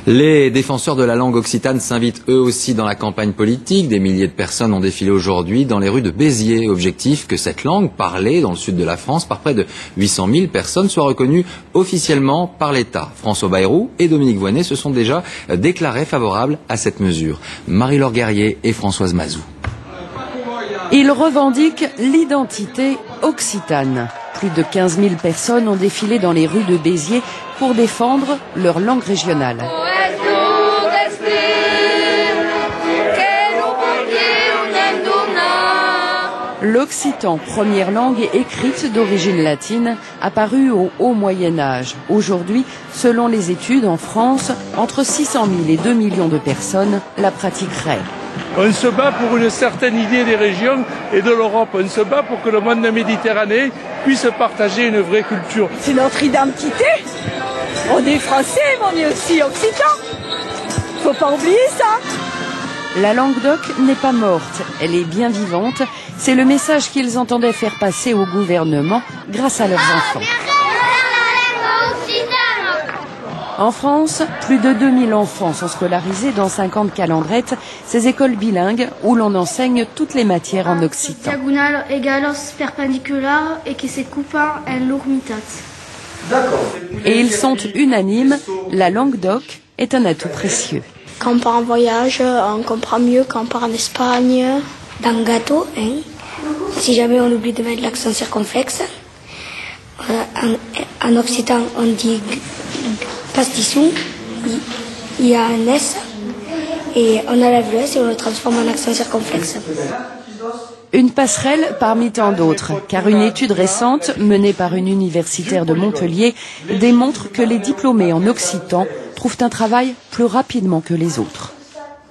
Les défenseurs de la langue occitane s'invitent eux aussi dans la campagne politique. Des milliers de personnes ont défilé aujourd'hui dans les rues de Béziers. Objectif que cette langue parlée dans le sud de la France par près de 800 000 personnes soit reconnue officiellement par l'État. François Bayrou et Dominique Voynet se sont déjà déclarés favorables à cette mesure. Marie-Laure Guerrier et Françoise Mazou. Ils revendiquent l'identité occitane. Plus de 15 000 personnes ont défilé dans les rues de Béziers pour défendre leur langue régionale. L'occitan, première langue écrite d'origine latine, apparue au Haut Moyen-Âge. Aujourd'hui, selon les études, en France, entre 600 000 et 2 millions de personnes la pratiqueraient. On se bat pour une certaine idée des régions et de l'Europe. On se bat pour que le monde de Méditerranée puisse partager une vraie culture. C'est notre identité. On est français, mais on est aussi occitan. Faut pas oublier ça. La langue d'oc n'est pas morte, elle est bien vivante. C'est le message qu'ils entendaient faire passer au gouvernement grâce à leurs enfants. En France, plus de 2000 enfants sont scolarisés dans 50 calendrettes, ces écoles bilingues où l'on enseigne toutes les matières en occitan. Diagonale egalos perpendiculaire et que ses copains en l'urmitat. Et ils sont unanimes, la langue d'oc est un atout précieux. Quand on part en voyage, on comprend mieux quand on part en Espagne. Dans le gâteau, hein, si jamais on oublie de mettre l'accent circonflexe, en occitan on dit pastisson, il y a un S et on enlève le S et on le transforme en accent circonflexe. Une passerelle parmi tant d'autres, car une étude récente menée par une universitaire de Montpellier démontre que les diplômés en occitan trouvent un travail plus rapidement que les autres.